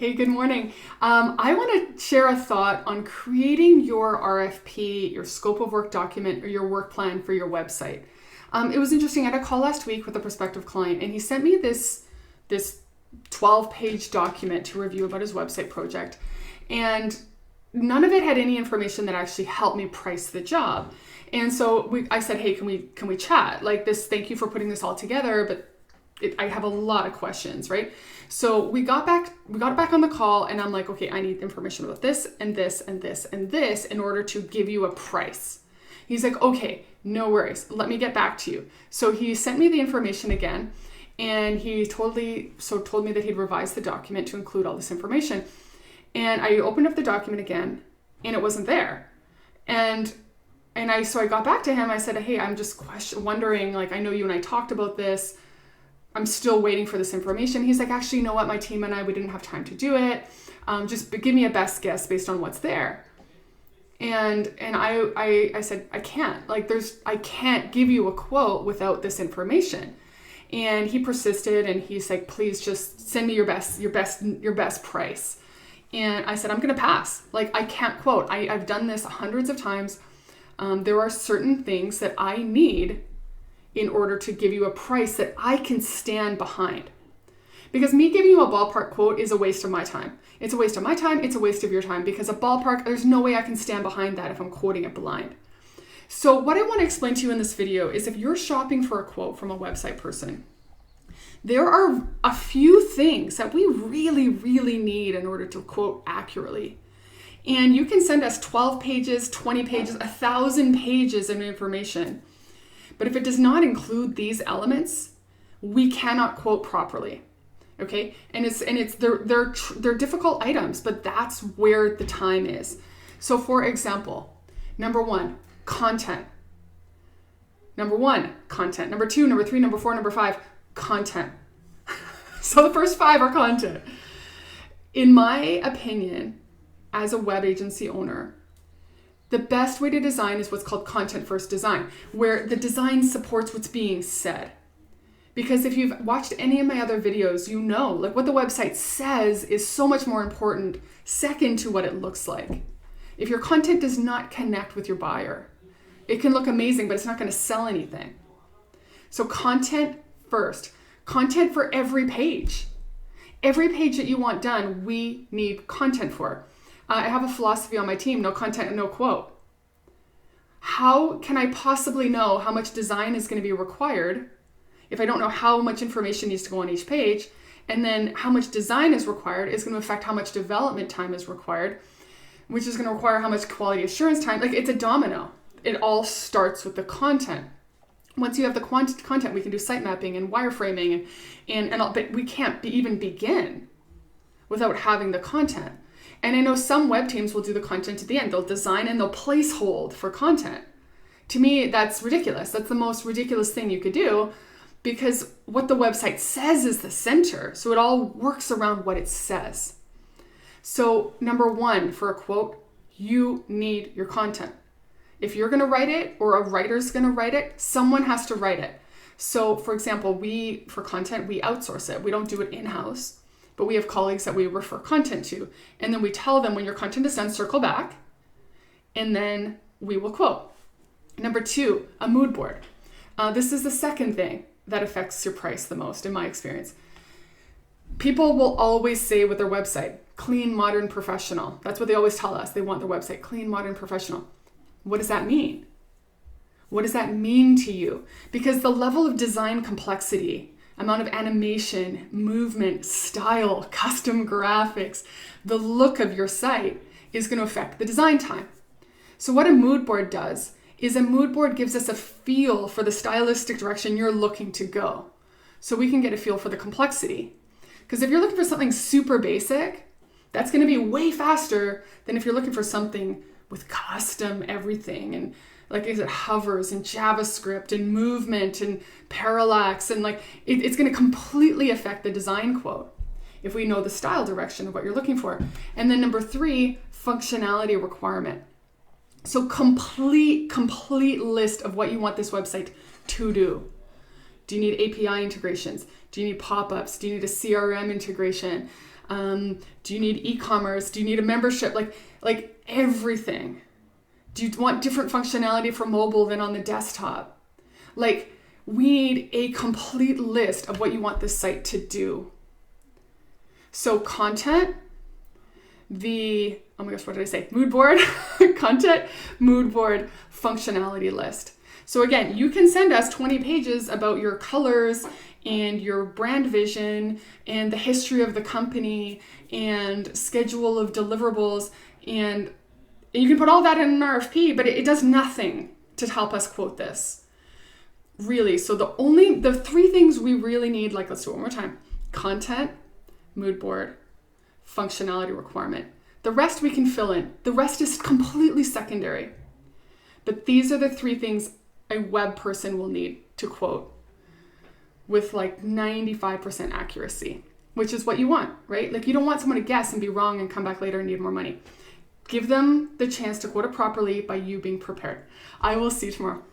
Hey, good morning. I want to share a thought on creating your RFP, your scope of work document, or your work plan for your website. It was interesting. I had a call last week with a prospective client, and he sent me this 12-page document to review about his website project, and none of it had any information that actually helped me price the job. And so I said, hey, can we chat? Like this, thank you for putting this all together, but I have a lot of questions, right? So we got back on the call, and I'm like, okay, I need information about this and this and this and this in order to give you a price. He's like, okay, no worries. Let me get back to you. So he sent me the information again, and he told me that he'd revised the document to include all this information. And I opened up the document again, and it wasn't there. And so I got back to him. I said, hey, I'm just wondering, like, I know you and I talked about this. I'm still waiting for this information. He's like, actually, you know what? My team and we didn't have time to do it. Just give me a best guess based on what's there. And I said, I can't. I can't give you a quote without this information. And he persisted, and he's like, please just send me your best price. And I said, I'm going to pass. Like, I can't quote. I've done this hundreds of times. There are certain things that I need in order to give you a price that I can stand behind. Because me giving you a ballpark quote is a waste of my time. It's a waste of my time, it's a waste of your time, because a ballpark, there's no way I can stand behind that if I'm quoting it blind. So what I want to explain to you in this video is, if you're shopping for a quote from a website person, there are a few things that we really, really need in order to quote accurately. And you can send us 12 pages, 20 pages, 1,000 pages of information. But if it does not include these elements, we cannot quote properly. Okay? And they're difficult items, but that's where the time is. So for example, number one, content. Number 1, content. Number 2, number 3, number 4, number 5, content. So the first 5 are content. In my opinion, as a web agency owner, the best way to design is what's called content first design, where the design supports what's being said. Because if you've watched any of my other videos, you know, like, what the website says is so much more important second to what it looks like. If your content does not connect with your buyer, it can look amazing, but it's not going to sell anything. So content first. Content for every page. Every page that you want done, we need content for. I have a philosophy on my team: no content, no quote. How can I possibly know how much design is going to be required if I don't know how much information needs to go on each page? And then how much design is required is going to affect how much development time is required, which is going to require how much quality assurance time. Like, it's a domino. It all starts with the content. Once you have the content, we can do site mapping and wireframing and all, but we can't even begin without having the content. And I know some web teams will do the content at the end. They'll design and they'll place hold for content. To me, that's ridiculous. That's the most ridiculous thing you could do, because what the website says is the center. So it all works around what it says. So number 1, for a quote, you need your content. If you're going to write it, or a writer's going to write it, someone has to write it. So for example, for content, we outsource it. We don't do it in-house. But we have colleagues that we refer content to. And then we tell them, when your content is done, circle back, and then we will quote. Number 2, a mood board. This is the second thing that affects your price the most, in my experience. People will always say with their website, clean, modern, professional. That's what they always tell us. They want their website clean, modern, professional. What does that mean? What does that mean to you? Because the level of design complexity, amount of animation, movement, style, custom graphics, the look of your site is going to affect the design time. So what a mood board does is, a mood board gives us a feel for the stylistic direction you're looking to go. So we can get a feel for the complexity. Because if you're looking for something super basic, that's going to be way faster than if you're looking for something with custom everything, and like it hovers and JavaScript and movement and parallax, and like it's going to completely affect the design quote if we know the style direction of what you're looking for. And then number 3, functionality requirement. So complete list of what you want this website to do. Do you need API integrations? Do you need pop-ups? Do you need a CRM integration? Do you need e-commerce? Do you need a membership? Like everything. Do you want different functionality for mobile than on the desktop? Like, we need a complete list of what you want this site to do. So content, oh my gosh, what did I say? Mood board, content, mood board, functionality list. So again, you can send us 20 pages about your colors and your brand vision and the history of the company and schedule of deliverables, and you can put all that in an RFP, but it does nothing to help us quote this. Really, so the three things we really need, like, let's do it one more time: content, mood board, functionality requirement. The rest we can fill in. The rest is completely secondary. But these are the three things a web person will need to quote with like 95% accuracy, which is what you want, right? Like, you don't want someone to guess and be wrong and come back later and need more money. Give them the chance to quote it properly by you being prepared. I will see you tomorrow.